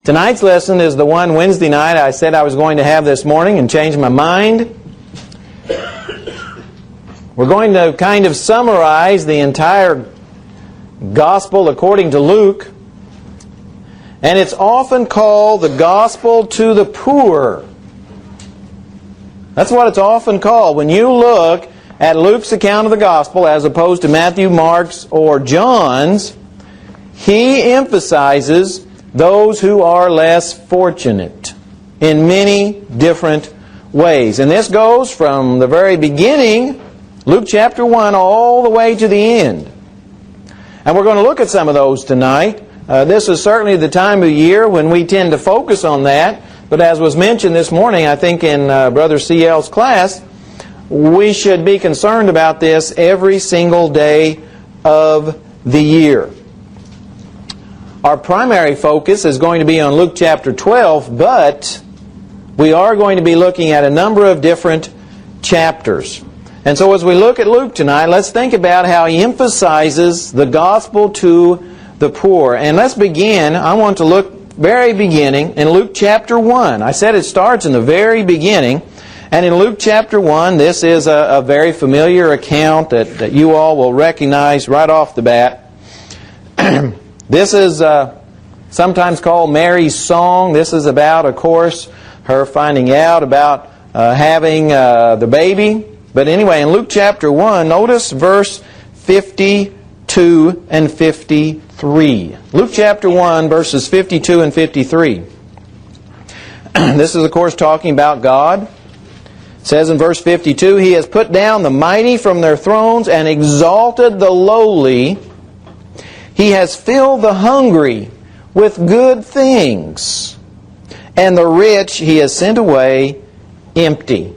Tonight's lesson is the one Wednesday night I said I was going to have this morning and changed my mind. We're going to kind of summarize the entire Gospel according to Luke. And it's often called the Gospel to the poor. That's what it's often called. When you look at Luke's account of the Gospel as opposed to Matthew, Mark's, or John's, he emphasizes those who are less fortunate in many different ways. And this goes from the very beginning, Luke chapter 1, all the way to the end. And we're going to look at some of those tonight. This is certainly the time of year when we tend to focus on that. But as was mentioned this morning, I think in Brother C.L.'s class, we should be concerned about this every single day of the year. Our primary focus is going to be on Luke chapter 12, but we are going to be looking at a number of different chapters. And so as we look at Luke tonight, let's think about how he emphasizes the gospel to the poor. And let's begin, I want to look very beginning in Luke chapter 1. I said it starts in the very beginning. And in Luke chapter 1, this is a very familiar account that you all will recognize right off the bat. This is sometimes called Mary's song. This is about, of course, her finding out about having the baby. But anyway, in Luke chapter 1, notice verse 52 and 53. Luke chapter 1, verses 52 and 53. This is, of course, talking about God. It says in verse 52, He has put down the mighty from their thrones and exalted the lowly. He has filled the hungry with good things, and the rich He has sent away empty.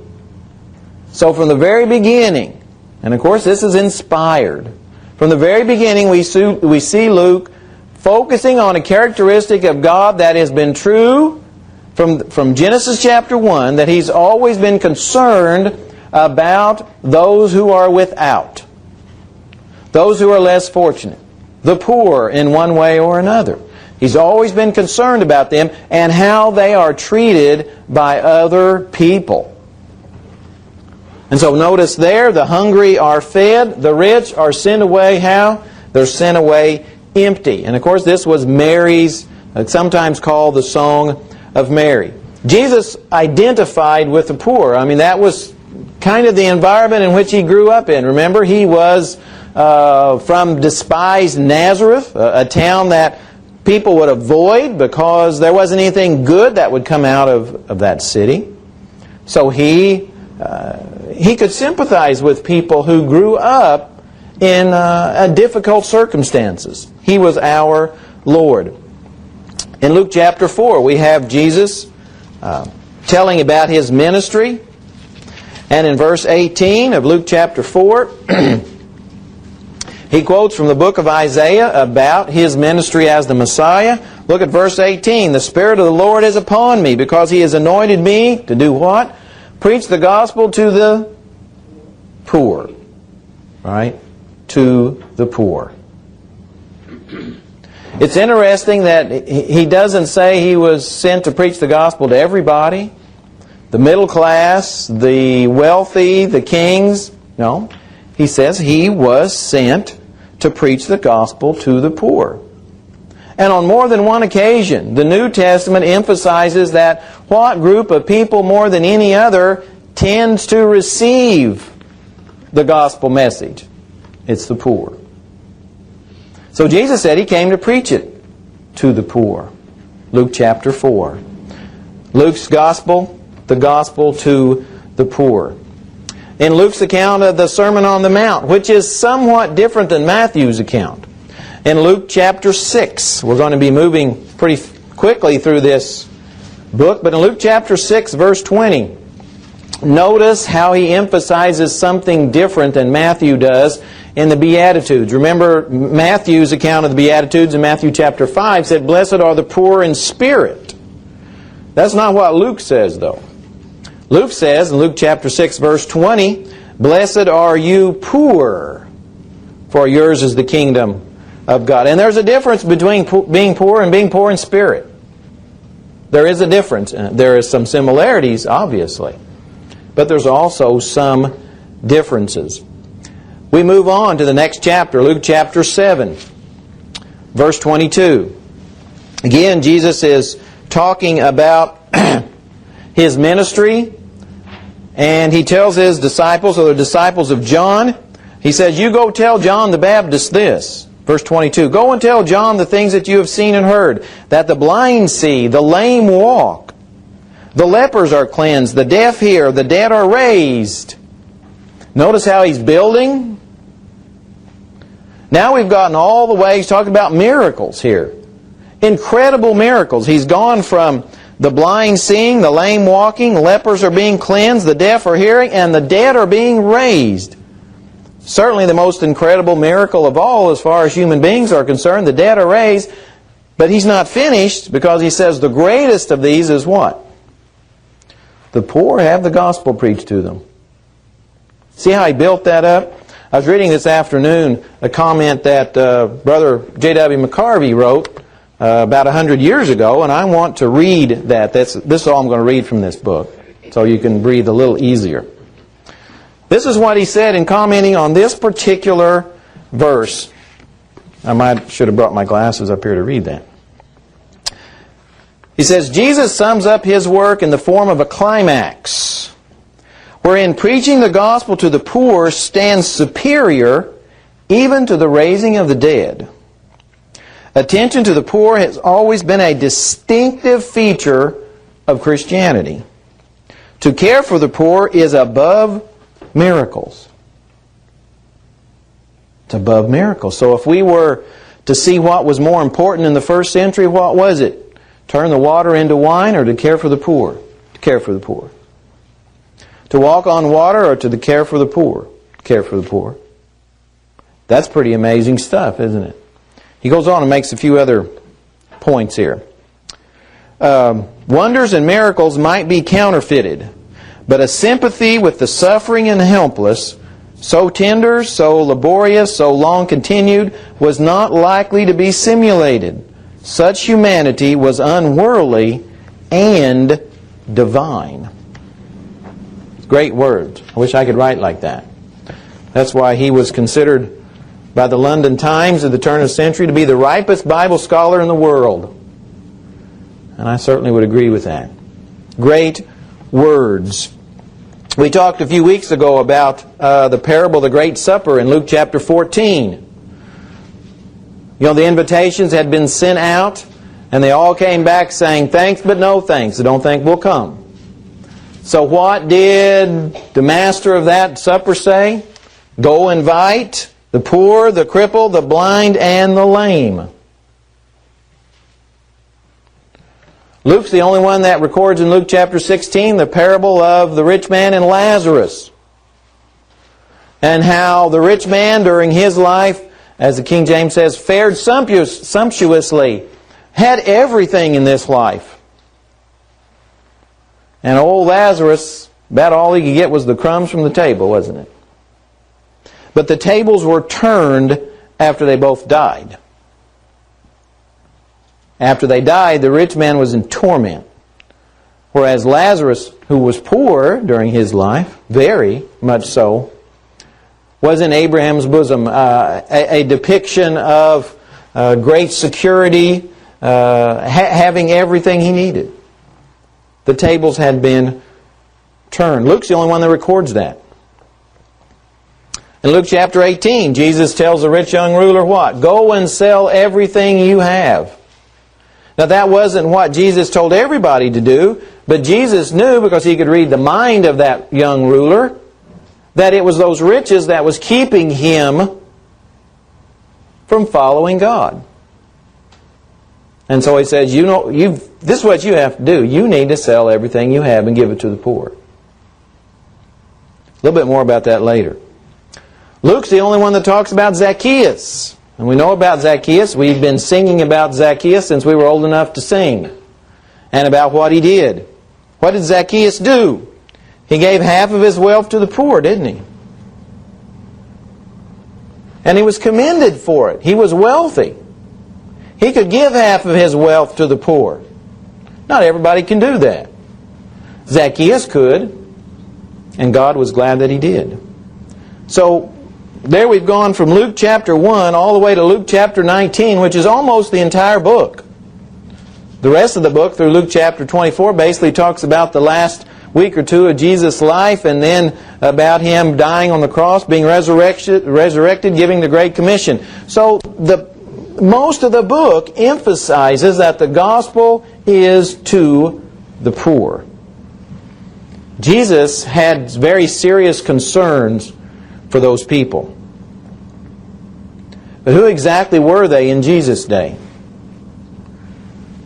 So from the very beginning, and of course this is inspired, from the very beginning we see Luke focusing on a characteristic of God that has been true from Genesis chapter 1, that He's always been concerned about those who are without, those who are less fortunate, the poor in one way or another. He's always been concerned about them and how they are treated by other people. And so notice there, the hungry are fed, the rich are sent away how? They're sent away empty. And of course this was Mary's, sometimes called the Song of Mary. Jesus identified with the poor. I mean, that was kind of the environment in which He grew up in. Remember, He was from despised Nazareth, a town that people would avoid because there wasn't anything good that would come out of that city. So he could sympathize with people who grew up in difficult circumstances. He was our Lord. In Luke chapter 4, we have Jesus telling about His ministry. And in verse 18 of Luke chapter 4, he quotes from the book of Isaiah about His ministry as the Messiah. Look at verse 18. The Spirit of the Lord is upon me, because He has anointed me to do what? Preach the gospel to the poor. Right? To the poor. It's interesting that He doesn't say He was sent to preach the gospel to everybody. The middle class, the wealthy, the kings. No. He says He was sent to preach the gospel to the poor. And on more than one occasion, the New Testament emphasizes that what group of people more than any other tends to receive the gospel message? It's the poor. So Jesus said He came to preach it to the poor. Luke chapter 4. Luke's gospel, the gospel to the poor. In Luke's account of the Sermon on the Mount, which is somewhat different than Matthew's account. In Luke chapter 6, we're going to be moving pretty quickly through this book, but in Luke chapter 6, verse 20, notice how he emphasizes something different than Matthew does in the Beatitudes. Remember, Matthew's account of the Beatitudes in Matthew chapter 5 said, "Blessed are the poor in spirit." That's not what Luke says, though. Luke says in Luke chapter 6, verse 20, "Blessed are you poor, for yours is the kingdom of God." And there's a difference between being poor and being poor in spirit. There is a difference. There is some similarities, obviously. But there's also some differences. We move on to the next chapter, Luke chapter 7, verse 22. Again, Jesus is talking about His ministry, and He tells His disciples, or the disciples of John, He says, you go tell John the Baptist this. Verse 22, go and tell John the things that you have seen and heard, that the blind see, the lame walk, the lepers are cleansed, the deaf hear, the dead are raised. Notice how He's building. Now we've gotten all the way, He's talking about miracles here. Incredible miracles. He's gone from the blind seeing, the lame walking, lepers are being cleansed, the deaf are hearing, and the dead are being raised. Certainly the most incredible miracle of all as far as human beings are concerned. The dead are raised. But He's not finished, because He says the greatest of these is what? The poor have the gospel preached to them. See how He built that up? I was reading this afternoon a comment that Brother J.W. McCarvey wrote about 100 years ago, and I want to read that. This is all I'm going to read from this book, so you can breathe a little easier. This is what he said in commenting on this particular verse. I should have brought my glasses up here to read that. He says, Jesus sums up His work in the form of a climax, wherein preaching the gospel to the poor stands superior even to the raising of the dead. Attention to the poor has always been a distinctive feature of Christianity. To care for the poor is above miracles. It's above miracles. So if we were to see what was more important in the first century, what was it? Turn the water into wine, or to care for the poor? To care for the poor. To walk on water, or to care for the poor? To care for the poor. That's pretty amazing stuff, isn't it? He goes on and makes a few other points here. Wonders and miracles might be counterfeited, but a sympathy with the suffering and helpless, so tender, so laborious, so long continued, was not likely to be simulated. Such humanity was unworldly and divine. Great words. I wish I could write like that. That's why he was considered by the London Times at the turn of the century to be the ripest Bible scholar in the world. And I certainly would agree with that. Great words. We talked a few weeks ago about the parable of the Great Supper in Luke chapter 14. You know, the invitations had been sent out, and they all came back saying, thanks but no thanks. I don't think we'll come. So what did the master of that supper say? Go invite the poor, the crippled, the blind, and the lame. Luke's the only one that records in Luke chapter 16 the parable of the rich man and Lazarus. And how the rich man during his life, as the King James says, fared sumptuously, had everything in this life. And old Lazarus, about all he could get was the crumbs from the table, wasn't it? But the tables were turned after they both died. After they died, the rich man was in torment. Whereas Lazarus, who was poor during his life, very much so, was in Abraham's bosom, a depiction of great security, having everything he needed. The tables had been turned. Luke's the only one that records that. In Luke chapter 18, Jesus tells the rich young ruler what? Go and sell everything you have. Now that wasn't what Jesus told everybody to do, but Jesus knew, because he could read the mind of that young ruler, that it was those riches that was keeping him from following God. And so he says, this is what you have to do. You need to sell everything you have and give it to the poor. A little bit more about that later. Luke's the only one that talks about Zacchaeus. And we know about Zacchaeus. We've been singing about Zacchaeus since we were old enough to sing. And about what he did. What did Zacchaeus do? He gave half of his wealth to the poor, didn't he? And he was commended for it. He was wealthy. He could give half of his wealth to the poor. Not everybody can do that. Zacchaeus could, and God was glad that he did. So, there we've gone from Luke chapter 1 all the way to Luke chapter 19, which is almost the entire book. The rest of the book, through Luke chapter 24, basically talks about the last week or two of Jesus' life, and then about Him dying on the cross, being resurrected, giving the Great Commission. So, most of the book emphasizes that the gospel is to the poor. Jesus had very serious concerns for those people. But who exactly were they in Jesus' day?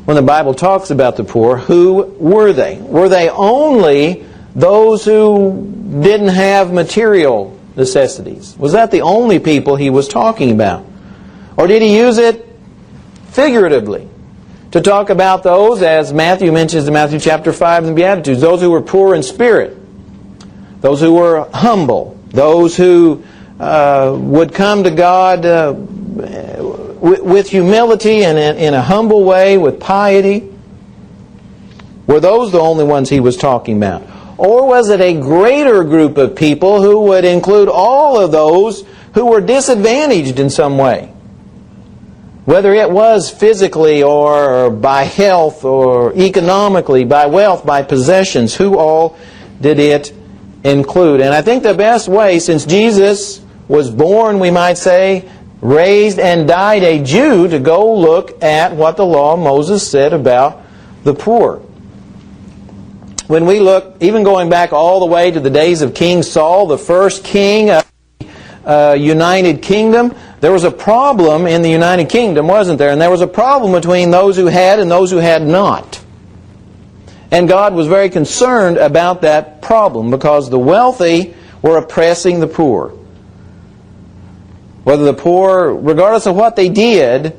When the Bible talks about the poor, who were they? Were they only those who didn't have material necessities? Was that the only people He was talking about? Or did He use it figuratively to talk about those, as Matthew mentions in Matthew chapter 5 in the Beatitudes, those who were poor in spirit, those who were humble, those who would come to God with humility and in a humble way, with piety? Were those the only ones He was talking about? Or was it a greater group of people who would include all of those who were disadvantaged in some way? Whether it was physically or by health or economically, by wealth, by possessions, who all did it include? And I think the best way, since Jesus was born, we might say, raised and died a Jew, to go look at what the law of Moses said about the poor. When we look, even going back all the way to the days of King Saul, the first king of the United Kingdom, there was a problem in the United Kingdom, wasn't there? And there was a problem between those who had and those who had not. And God was very concerned about that problem, because the wealthy were oppressing the poor. Whether the poor, regardless of what they did,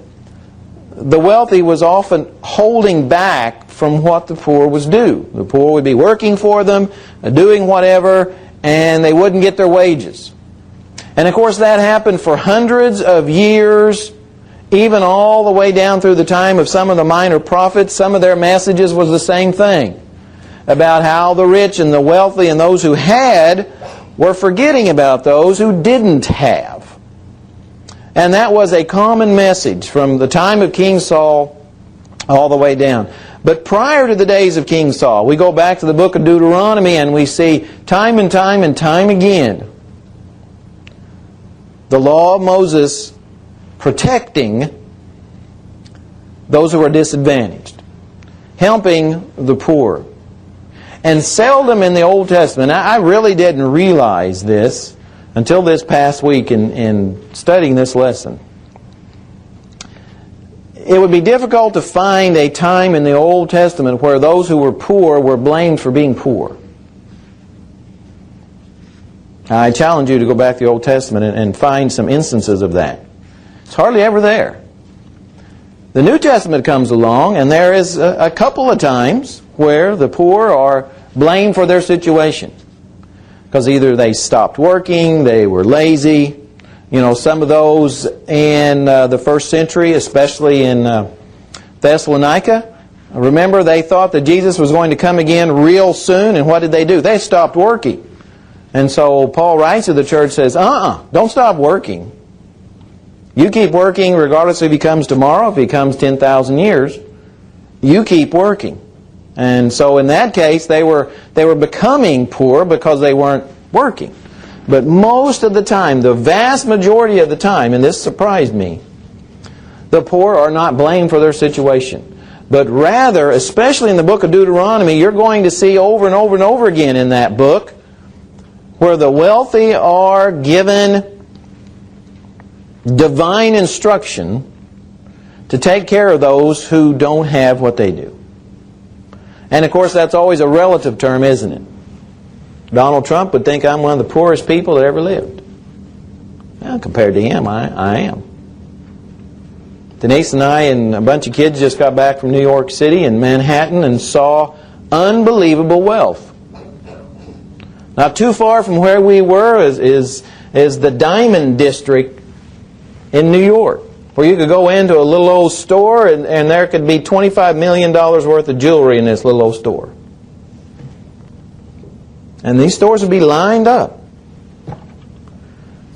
the wealthy was often holding back from what the poor was due. The poor would be working for them, doing whatever, and they wouldn't get their wages. And of course that happened for hundreds of years, even all the way down through the time of some of the minor prophets. Some of their messages was the same thing, about how the rich and the wealthy and those who had were forgetting about those who didn't have. And that was a common message from the time of King Saul all the way down. But prior to the days of King Saul, we go back to the book of Deuteronomy and we see time and time and time again the law of Moses protecting those who are disadvantaged, helping the poor. And seldom in the Old Testament, I really didn't realize this until this past week in studying this lesson. It would be difficult to find a time in the Old Testament where those who were poor were blamed for being poor. I challenge you to go back to the Old Testament and find some instances of that. It's hardly ever there. The New Testament comes along, and there is a couple of times where the poor are blamed for their situation. Because either they stopped working, they were lazy. You know, some of those in the first century, especially in Thessalonica, remember they thought that Jesus was going to come again real soon, and what did they do? They stopped working. And so Paul writes to the church, says, don't stop working. You keep working regardless if he comes tomorrow, if he comes 10,000 years. You keep working. And so in that case, they were becoming poor because they weren't working. But most of the time, the vast majority of the time, and this surprised me, the poor are not blamed for their situation. But rather, especially in the book of Deuteronomy, you're going to see over and over and over again in that book where the wealthy are given divine instruction to take care of those who don't have what they do. And of course that's always a relative term, isn't it? Donald Trump would think I'm one of the poorest people that ever lived. Well, compared to him, I am. Denise and I and a bunch of kids just got back from New York City and Manhattan and saw unbelievable wealth. Not too far from where we were is the Diamond District in New York. where you could go into a little old store and there could be $25 million worth of jewelry in this little old store. And these stores would be lined up.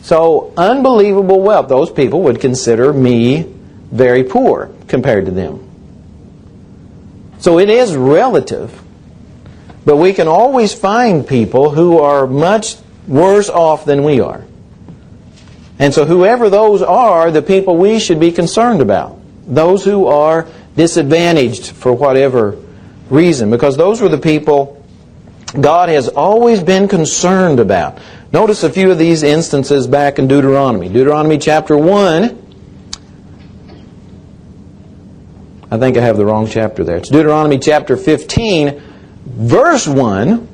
So, unbelievable wealth. Those people would consider me very poor compared to them. So it is relative. But we can always find people who are much worse off than we are. And so whoever those are, the people we should be concerned about. Those who are disadvantaged for whatever reason. Because those were the people God has always been concerned about. Notice a few of these instances back in Deuteronomy. Deuteronomy chapter 1. I think I have the wrong chapter there. It's Deuteronomy chapter 15, verse 1.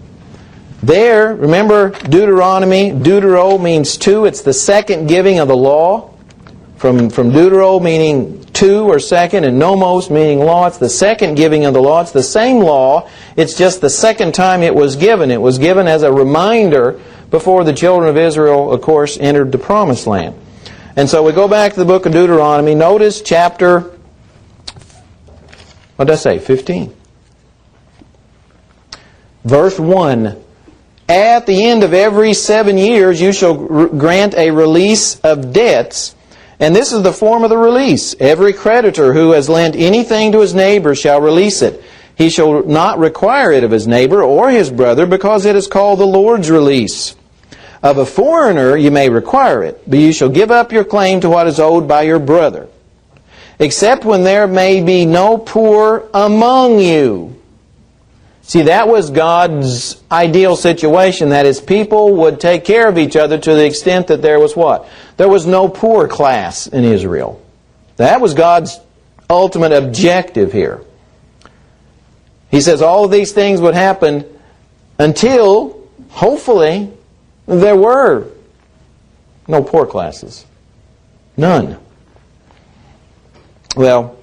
There, remember Deuteronomy, deutero means two. It's the second giving of the law. From deutero meaning two or second, and nomos meaning law. It's the second giving of the law. It's the same law. It's just the second time it was given. It was given as a reminder before the children of Israel, of course, entered the promised land. And so we go back to the book of Deuteronomy. Notice chapter, what did I say, 15? Verse 1. At the end of every 7 years you shall grant a release of debts. And this is the form of the release. Every creditor who has lent anything to his neighbor shall release it. He shall not require it of his neighbor or his brother, because it is called the Lord's release. Of a foreigner you may require it, but you shall give up your claim to what is owed by your brother. Except when there may be no poor among you. See, that was God's ideal situation, that His people would take care of each other to the extent that there was what? There was no poor class in Israel. That was God's ultimate objective here. He says all of these things would happen until, hopefully, there were no poor classes. None. Well,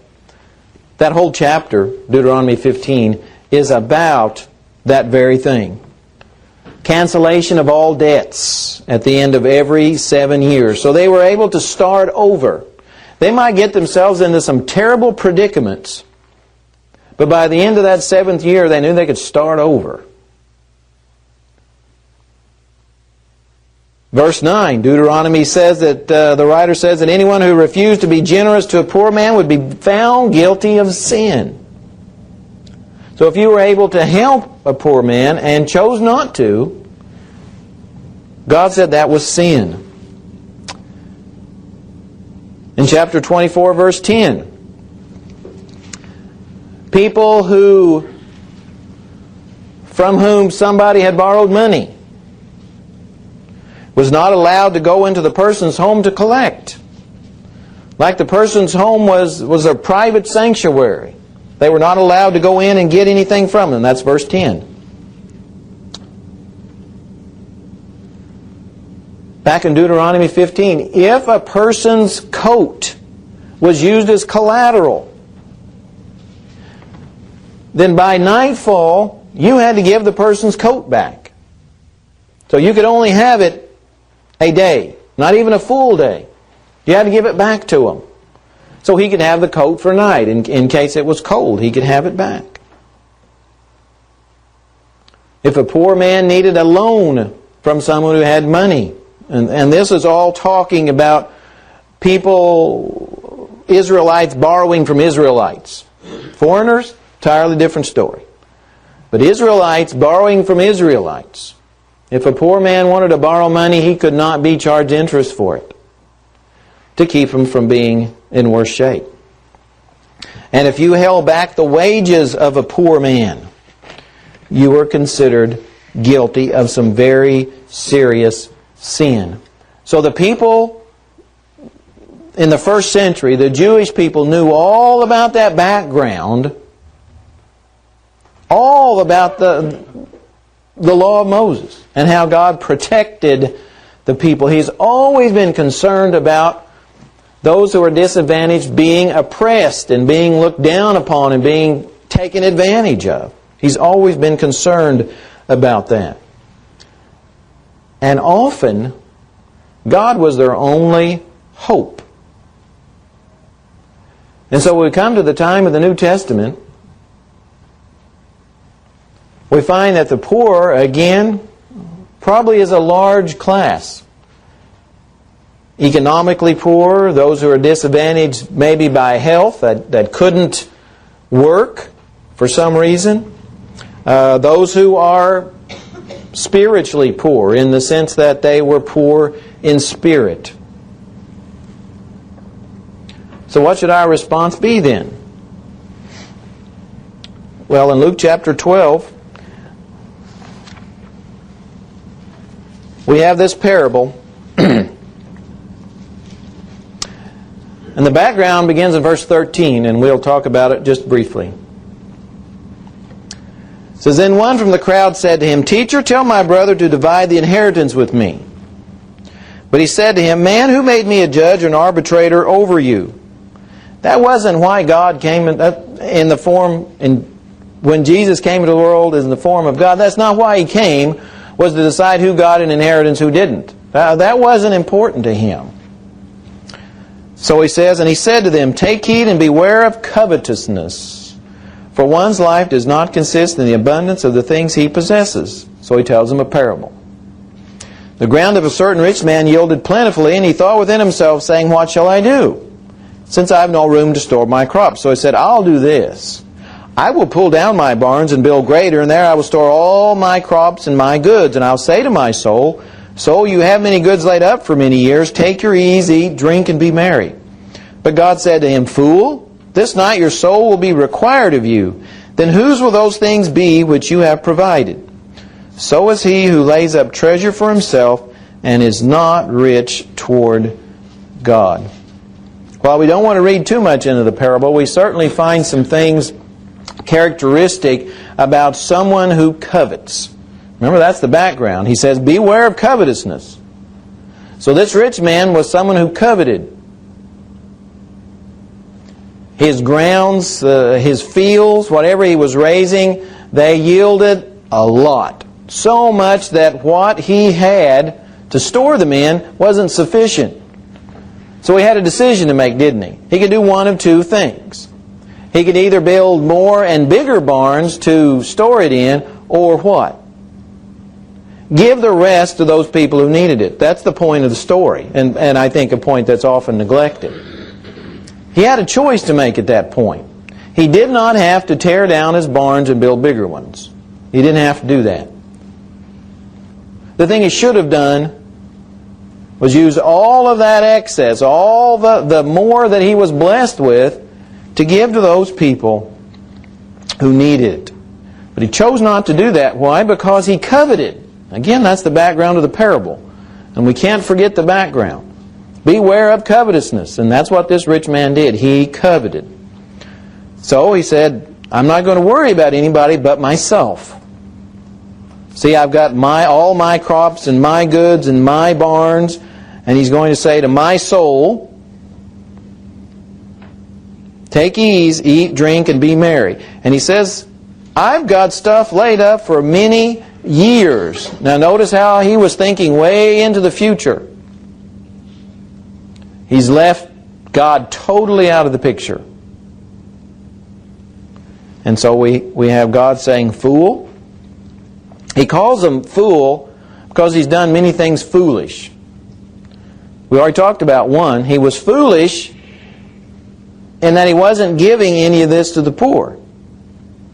that whole chapter, Deuteronomy 15, is about that very thing. Cancellation of all debts at the end of every 7 years. So they were able to start over. They might get themselves into some terrible predicaments, but by the end of that 7th year, they knew they could start over. Verse 9, Deuteronomy says that, the writer says that anyone who refused to be generous to a poor man would be found guilty of sin. So if you were able to help a poor man and chose not to, God said that was sin. In chapter 24, verse 10, people from whom somebody had borrowed money was not allowed to go into the person's home to collect. Like the person's home was a private sanctuary. They were not allowed to go in and get anything from them. That's verse 10. Back in Deuteronomy 15, if a person's coat was used as collateral, then by nightfall, you had to give the person's coat back. So you could only have it a day, not even a full day. You had to give it back to him. So he could have the coat for a night. In case it was cold, he could have it back. If a poor man needed a loan from someone who had money, and this is all talking about people, Israelites borrowing from Israelites. Foreigners, entirely different story. But Israelites borrowing from Israelites. If a poor man wanted to borrow money, he could not be charged interest for it, to keep him from being in worse shape. And if you held back the wages of a poor man, you were considered guilty of some very serious sin. So the people in the first century, the Jewish people, knew all about that background, all about the law of Moses and how God protected the people. He's always been concerned about those who are disadvantaged being oppressed and being looked down upon and being taken advantage of. He's always been concerned about that. And often, God was their only hope. And so when we come to the time of the New Testament, we find that the poor, again, probably is a large class. Economically poor, those who are disadvantaged maybe by health, that couldn't work for some reason. Those who are spiritually poor, in the sense that they were poor in spirit. So what should our response be then? Well, in Luke chapter 12, we have this parable. And the background begins in verse 13, and we'll talk about it just briefly. It says, Then one from the crowd said to him, Teacher, tell my brother to divide the inheritance with me. But he said to him, Man, who made me a judge or an arbitrator over you? That wasn't why God came in the form, when Jesus came into the world in the form of God. That's not why He came, was to decide who got an inheritance, who didn't. That wasn't important to Him. So he says, And he said to them, Take heed and beware of covetousness, for one's life does not consist in the abundance of the things he possesses. So he tells them a parable. The ground of a certain rich man yielded plentifully, and he thought within himself, saying, What shall I do, since I have no room to store my crops? So he said, I'll do this. I will pull down my barns and build greater, and there I will store all my crops and my goods. And I'll say to my soul, Soul, you have many goods laid up for many years. Take your ease, eat, drink, and be merry. But God said to him, Fool, this night your soul will be required of you. Then whose will those things be which you have provided? So is he who lays up treasure for himself and is not rich toward God. While we don't want to read too much into the parable, we certainly find some things characteristic about someone who covets. Remember, that's the background. He says, Beware of covetousness. So this rich man was someone who coveted. His grounds, his fields, whatever he was raising, they yielded a lot. So much that what he had to store them in wasn't sufficient. So he had a decision to make, didn't he? He could do one of two things. He could either build more and bigger barns to store it in, or what? Give the rest to those people who needed it. That's the point of the story, and I think a point that's often neglected. He had a choice to make at that point. He did not have to tear down his barns and build bigger ones. He didn't have to do that. The thing he should have done was use all of that excess, all the more that he was blessed with, to give to those people who needed it. But he chose not to do that. Why? Because he coveted. Again, that's the background of the parable. And we can't forget the background. Beware of covetousness. And that's what this rich man did. He coveted. So he said, I'm not going to worry about anybody but myself. See, I've got all my crops and my goods and my barns. And he's going to say to my soul, Take ease, eat, drink, and be merry. And he says, I've got stuff laid up for many years. Now notice how he was thinking way into the future. He's left God totally out of the picture. And so we have God saying, Fool. He calls him fool because he's done many things foolish. We already talked about one. He was foolish in that he wasn't giving any of this to the poor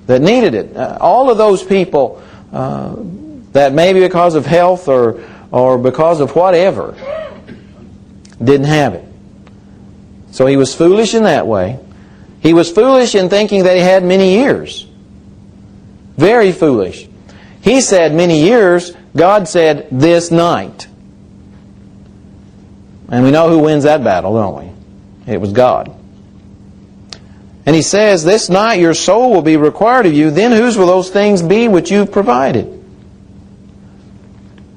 that needed it. All of those people that maybe because of health or because of whatever didn't have it. So he was foolish in that way. He was foolish in thinking that he had many years. Very foolish. He said many years. God said this night. And we know who wins that battle, don't we? It was God. And he says, This night your soul will be required of you. Then whose will those things be which you've provided?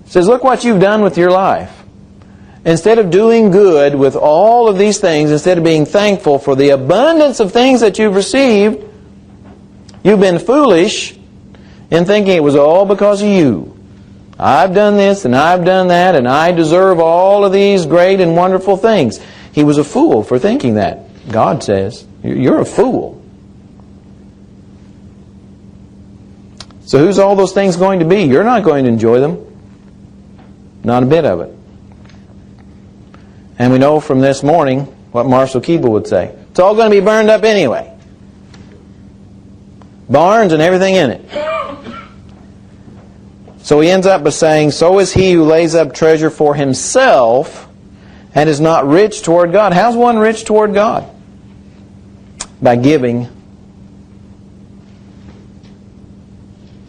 He says, look what you've done with your life. Instead of doing good with all of these things, instead of being thankful for the abundance of things that you've received, you've been foolish in thinking it was all because of you. I've done this and I've done that and I deserve all of these great and wonderful things. He was a fool for thinking that, God says. You're a fool. So who's all those things going to be? You're not going to enjoy them. Not a bit of it. And we know from this morning what Marshall Keeble would say. It's all going to be burned up anyway. Barns and everything in it. So he ends up by saying, so is he who lays up treasure for himself and is not rich toward God. How's one rich toward God? By giving.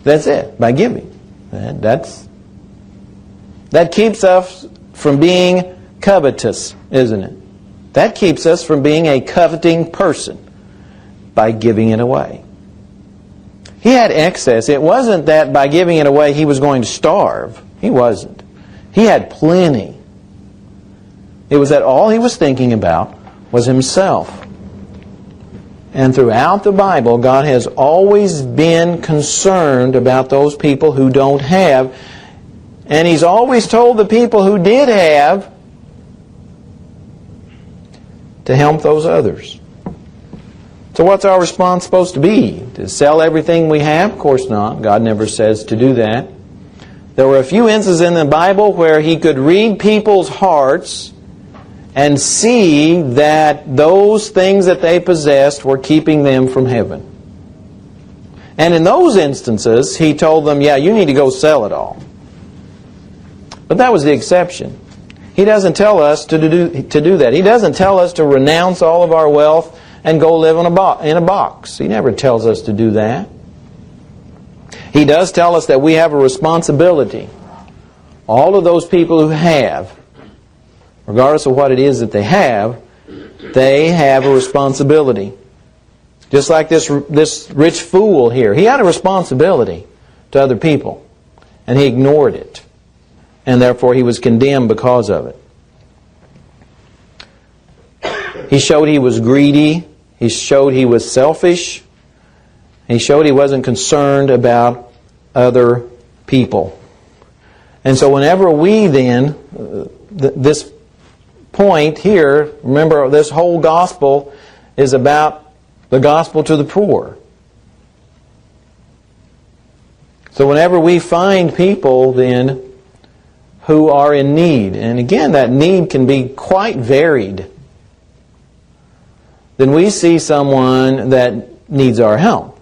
That's it. By giving. That keeps us from being covetous, isn't it? That keeps us from being a coveting person by giving it away. He had excess. It wasn't that by giving it away he was going to starve. He wasn't. He had plenty. It was that all he was thinking about was himself. And throughout the Bible, God has always been concerned about those people who don't have. And He's always told the people who did have to help those others. So what's our response supposed to be? To sell everything we have? Of course not. God never says to do that. There were a few instances in the Bible where He could read people's hearts and see that those things that they possessed were keeping them from heaven. And in those instances, He told them, yeah, you need to go sell it all. But that was the exception. He doesn't tell us to do that. He doesn't tell us to renounce all of our wealth and go live in a box. He never tells us to do that. He does tell us that we have a responsibility. All of those people who have, regardless of what it is that they have a responsibility. Just like this rich fool here. He had a responsibility to other people, and he ignored it. And therefore he was condemned because of it. He showed he was greedy. He showed he was selfish. He showed he wasn't concerned about other people. And so whenever we then, this point here, remember this whole gospel is about the gospel to the poor. So whenever we find people then who are in need, and again that need can be quite varied, then we see someone that needs our help.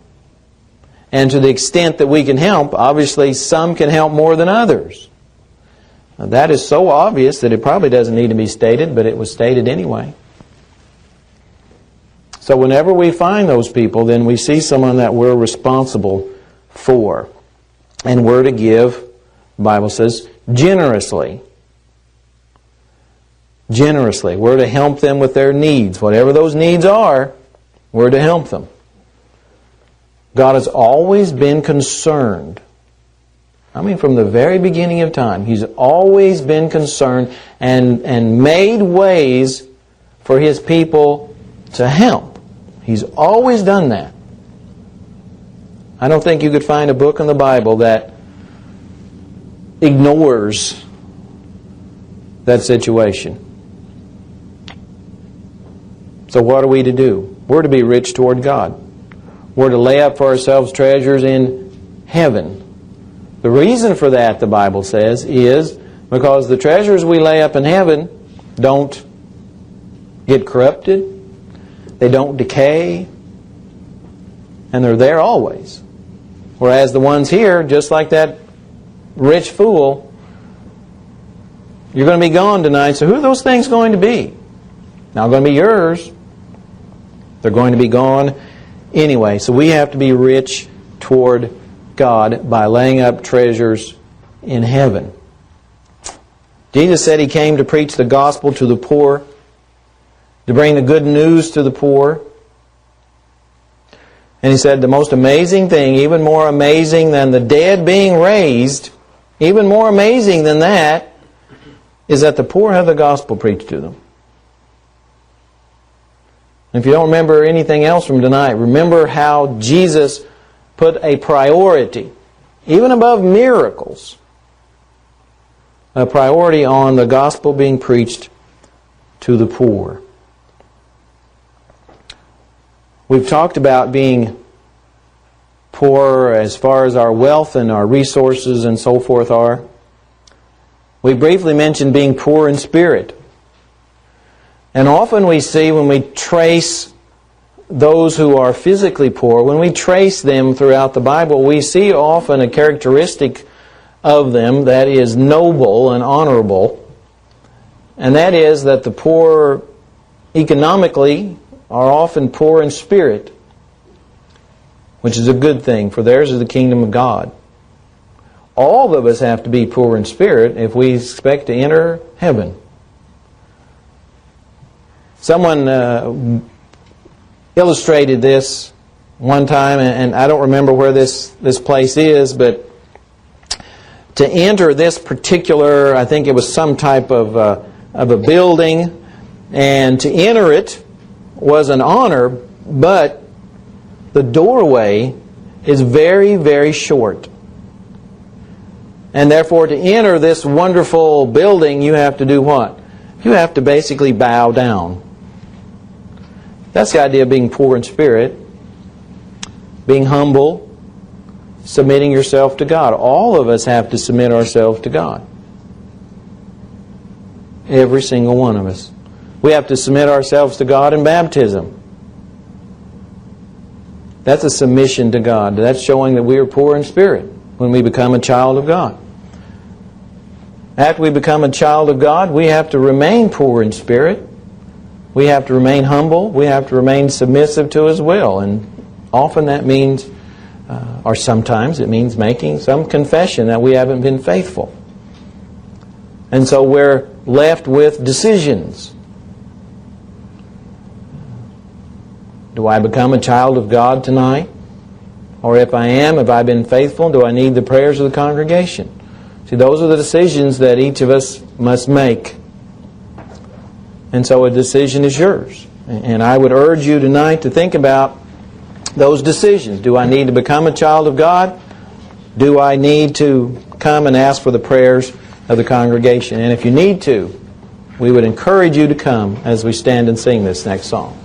And to the extent that we can help, obviously some can help more than others. Now, that is so obvious that it probably doesn't need to be stated, but it was stated anyway. So whenever we find those people, then we see someone that we're responsible for. And we're to give, the Bible says, generously. Generously. We're to help them with their needs. Whatever those needs are, we're to help them. God has always been concerned. I mean, from the very beginning of time, He's always been concerned and made ways for His people to help. He's always done that. I don't think you could find a book in the Bible that ignores that situation. So what are we to do? We're to be rich toward God. We're to lay up for ourselves treasures in heaven. The reason for that, the Bible says, is because the treasures we lay up in heaven don't get corrupted, they don't decay, and they're there always. Whereas the ones here, just like that rich fool, you're going to be gone tonight, so who are those things going to be? Not going to be yours. They're going to be gone anyway. So we have to be rich toward God by laying up treasures in heaven. Jesus said He came to preach the gospel to the poor, to bring the good news to the poor. And He said the most amazing thing, even more amazing than the dead being raised, even more amazing than that, is that the poor have the gospel preached to them. If you don't remember anything else from tonight, remember how Jesus put a priority, even above miracles, a priority on the gospel being preached to the poor. We've talked about being poor as far as our wealth and our resources and so forth are. We briefly mentioned being poor in spirit. And often we see when we trace those who are physically poor, when we trace them throughout the Bible, we see often a characteristic of them that is noble and honorable. And that is that the poor economically are often poor in spirit, which is a good thing, for theirs is the kingdom of God. All of us have to be poor in spirit if we expect to enter heaven. Someone illustrated this one time, and I don't remember where this place is, but to enter this particular, I think it was some type of a building, and to enter it was an honor, but the doorway is very, very short. And therefore, to enter this wonderful building, you have to do what? You have to basically bow down. That's the idea of being poor in spirit, being humble, submitting yourself to God. All of us have to submit ourselves to God. Every single one of us. We have to submit ourselves to God in baptism. That's a submission to God. That's showing that we are poor in spirit when we become a child of God. After we become a child of God, we have to remain poor in spirit. We have to remain humble. We have to remain submissive to His will. And often that means, or sometimes it means making some confession that we haven't been faithful. And so we're left with decisions. Do I become a child of God tonight? Or if I am, have I been faithful? Do I need the prayers of the congregation? See, those are the decisions that each of us must make. And so a decision is yours. And I would urge you tonight to think about those decisions. Do I need to become a child of God? Do I need to come and ask for the prayers of the congregation? And if you need to, we would encourage you to come as we stand and sing this next song.